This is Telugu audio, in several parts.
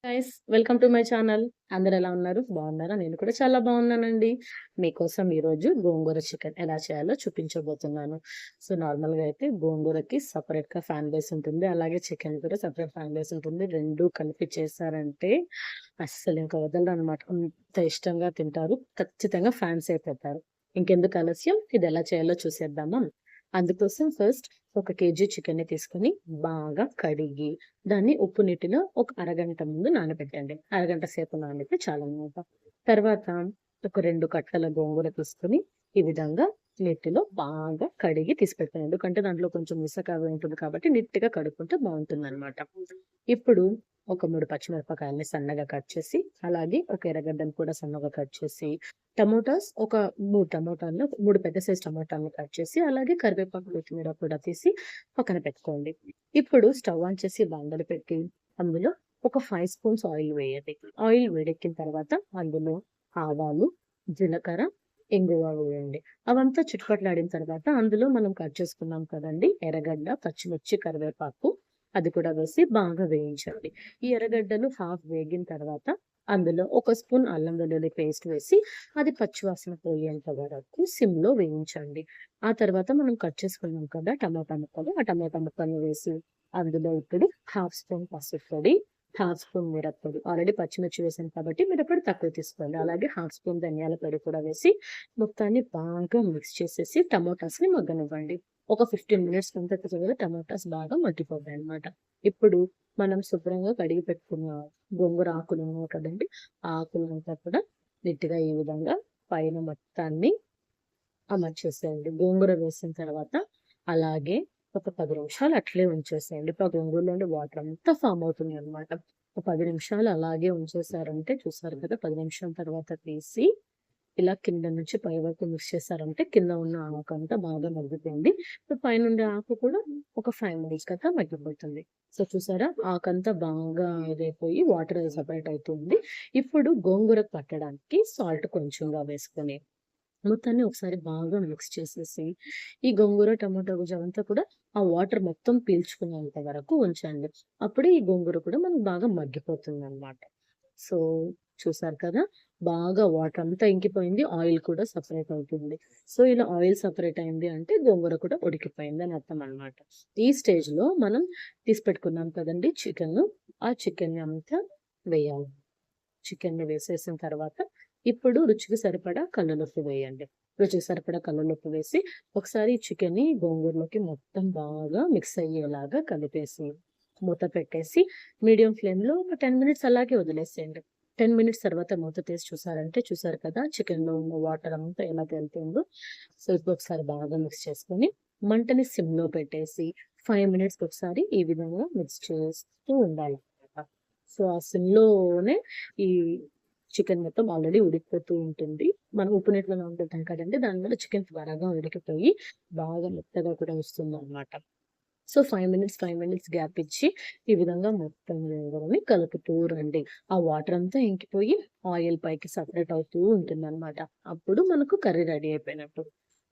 Guys welcome to my channel. అందరు ఎలా ఉన్నారు? బాగున్నారా? నేను కూడా చాలా బాగున్నానండి. మీకోసం ఈరోజు గోంగూర చికెన్ ఎలా చేయాలో చూపించబోతున్నాను. సో నార్మల్గా అయితే గోంగూరకి సపరేట్గా ఫ్యాన్ బేస్ ఉంటుంది, అలాగే చికెన్ కూడా సపరేట్ ఫ్యాన్ బేస్ ఉంటుంది. రెండు కలిపి చేశారంటే అస్సలు ఇంకా వదలరు అనమాట. అంత ఇష్టంగా తింటారు, ఖచ్చితంగా ఫ్యాన్స్ అయిపోతారు. ఇంకెందుకు ఆలస్యం, ఇది ఎలా చేయాలో చూసేద్దామా? అందుకోసం ఫస్ట్ ఒక కేజీ చికెన్ తీసుకొని బాగా కడిగి దాన్ని ఉప్పు నీటిలో ఒక అరగంట ముందు నానబెట్టండి. అరగంట సేపు నానితే చాలన్నమాట. తర్వాత ఒక 2 కట్టల గోంగూర తీసుకొని ఈ విధంగా నీటిలో బాగా కడిగి తీసి పెట్టండి. ఎందుకంటే దాంట్లో కొంచెం ఇసక అవి ఉంటుంది కాబట్టి నీట్‌గా కడుక్కుంటే బావుంటుందన్నమాట. ఇప్పుడు ఒక 3 పచ్చిమిరపకాయల్ని సన్నగా కట్ చేసి, అలాగే ఒక ఎర్రగడ్డను కూడా సన్నగా కట్ చేసి, టమోటాస్ ఒక 3 టమోటాలు 3 పెద్ద సైజ్ టమోటాలను కట్ చేసి, అలాగే కరివేపాకు, కొత్తిమీర కూడా తీసి పక్కన పెట్టుకోండి. ఇప్పుడు స్టవ్ ఆన్ చేసి బాండలు పెట్టి అందులో ఒక 5 స్పూన్స్ ఆయిల్ వేయండి. ఆయిల్ వేడెక్కిన తర్వాత అందులో ఆవాలు, జీలకర్ర, ఇంగువ వేయండి. అవంతా చిటపటలాడిన తర్వాత అందులో మనం కట్ చేసుకున్నాం కదండీ ఎర్రగడ్డ, పచ్చిమిర్చి, కరివేపాకు అది కూడా వేసి బాగా వేయించండి. ఈ ఎర్రగడ్డలు హాఫ్ వేగిన తర్వాత అందులో ఒక స్పూన్ అల్లం వెల్లుల్లి పేస్ట్ వేసి అది పచ్చివాసన పోయేంత వరకు సిమ్‌లో వేయించండి. ఆ తర్వాత మనం కట్ చేసుకున్నాం కదా టమాటా ముక్కలు, ఆ టమాటా ముక్కల్ని వేసి అందులో ఇప్పుడు హాఫ్ స్పూన్ పసుపు పొడి, హాఫ్ స్పూన్ మిరప్పొడి, ఆల్రెడీ పచ్చిమిర్చి వేసాను కాబట్టి మిరప్పొడి తక్కువ తీసుకోండి. అలాగే హాఫ్ స్పూన్ ధనియాల పొడి కూడా వేసి మొత్తాన్ని బాగా మిక్స్ చేసేసి టమోటాస్‌ని మగ్గనివ్వండి. ఒక 15 మినిట్స్ అంతా చక్కగా టమోటాస్ బాగా మగ్గిపోతాయన్నమాట. ఇప్పుడు మనం శుభ్రంగా కడిగి పెట్టుకున్న గోంగూర ఆకులు ఉన్నాయి కదండీ! ఆ ఆకులంతా కూడా నీట్‌గా ఈ విధంగా పైన మొత్తాన్ని అమర్చేసేయండి. గోంగూర వేసిన తర్వాత అలాగే ఒక 10 నిమిషాలు అట్లే ఉంచేసేయండి. ఇప్పుడు ఆ గోంగూరలో నుండి వాటర్ అంతా ఫార్మ్ అవుతుందన్నమాట. ఒక 10 నిమిషాలు అలాగే ఉంచేసారంటే చూసారు కదా! 10 నిమిషాల తర్వాత తీసి ఇలా కింద నుంచి పై వరకు మిక్స్ చేశారంటే కింద ఉన్న ఆకంతా బాగా మగ్గిపోయింది. ఇప్పుడు పైనుండే ఆకు కూడా ఒక 5 మినిట్స్ కల్లా మగ్గిపోతుంది. సో చూసారా? ఆకంతా బాగా ఇదైపోయి వాటర్ సెపరేట్ అవుతుంది. ఇప్పుడు గోంగూరకు పట్టడానికి సాల్ట్ కొంచెంగా వేసుకొని మొత్తాన్ని ఒకసారి బాగా మిక్స్ చేసేసి, ఈ గోంగూర, టమాటా గుజ్జంతా కూడా ఆ వాటర్ మొత్తం పీల్చుకునేంత వరకు ఉంచండి. అప్పుడే ఈ గోంగూర కూడా మనకు బాగా మగ్గిపోతుందనమాట. సో, చూసారు కదా! బాగా వాటర్ అంతా ఇంకిపోయింది. ఆయిల్ కూడా సెపరేట్ అవుతుంది. సో, ఇలా ఆయిల్ సెపరేట్ అయింది అంటే గోంగూర కూడా ఉడికిపోయిందని అర్థం అనమాట. ఈ స్టేజ్‌లో మనం తీసి పెట్టుకున్నాం కదండీ చికెను, ఆ చికెన్‌ని అంతా వేయాలి. చికెన్‌ని వేసేసిన తర్వాత ఇప్పుడు రుచికి సరిపడా కల్లులుప్పు వేయండి. రుచికి సరిపడా కల్లులుప్పు వేసి ఒకసారి చికెన్‌ని గోంగూరలోకి మొత్తం బాగా మిక్స్ అయ్యేలాగా కలిపేసి మూత పెట్టేసి మీడియం ఫ్లేమ్‌లో ఒక 10 మినిట్స్ అలాగే వదిలేసేయండి. 10 మినిట్స్ తర్వాత మూత తీసి చూసారంటే చూసారు కదా! చికెన్‌లో ఉన్న వాటర్ అంతా ఎలా తేలుతుందో. సో, ఇప్పుడు ఒకసారి బాగా మిక్స్ చేసుకొని మంటని సిమ్‌లో పెట్టేసి 5 మినిట్స్‌కి ఒకసారి ఈ విధంగా మిక్స్ చేస్తూ ఉండాలన్నమాట. సో, ఆ సిమ్‌లోనే ఈ చికెన్ మొత్తం ఆల్రెడీ ఉడికిపోతూ ఉంటుంది. మనం ఉప్పు నీటిలో నానబెట్టాం కదండీ! దానివల్ల చికెన్ త్వరగా ఉడికిపోయి బాగా మెత్తగా కూడా వస్తుందన్నమాట. సో, 5 మినిట్స్ గ్యాప్ ఇచ్చి ఈ విధంగా మొత్తం గోంగూరని కలుపుతూ రండి. ఆ వాటర్ అంతా ఇంకిపోయి ఆయిల్ పైకి సెపరేట్ అవుతూ ఉంటుందన్నమాట. అప్పుడు మనకు కర్రీ రెడీ అయిపోయినట్టు.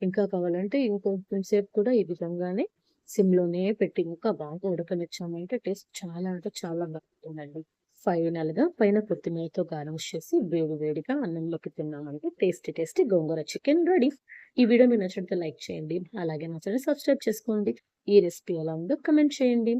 ఇంకా కావాలంటే ఇంకొంచెం సేపు కూడా ఈ విధంగానే సిమ్‌లోనే పెట్టి ఇంకా బాగా ఉడకనిచ్చామంటే టేస్ట్ చాలా అంటే చాలా బాగుంటుందండి. ఫైనల్‌గా పైన కొత్తిమీరతో గార్నిష్ చేసి వేడి వేడిగా అన్నంలోకి తిన్నామంటే టేస్టీ టేస్టీ గోంగూర చికెన్ రెడీ. ఈ వీడియో మీకు నచ్చినట్లయితే లైక్ చేయండి. అలాగే నా ఛానెల్ సబ్స్క్రైబ్ చేసుకోండి. ఈ రెసిపీ ఎలా ఉందో కామెంట్ చేయండి.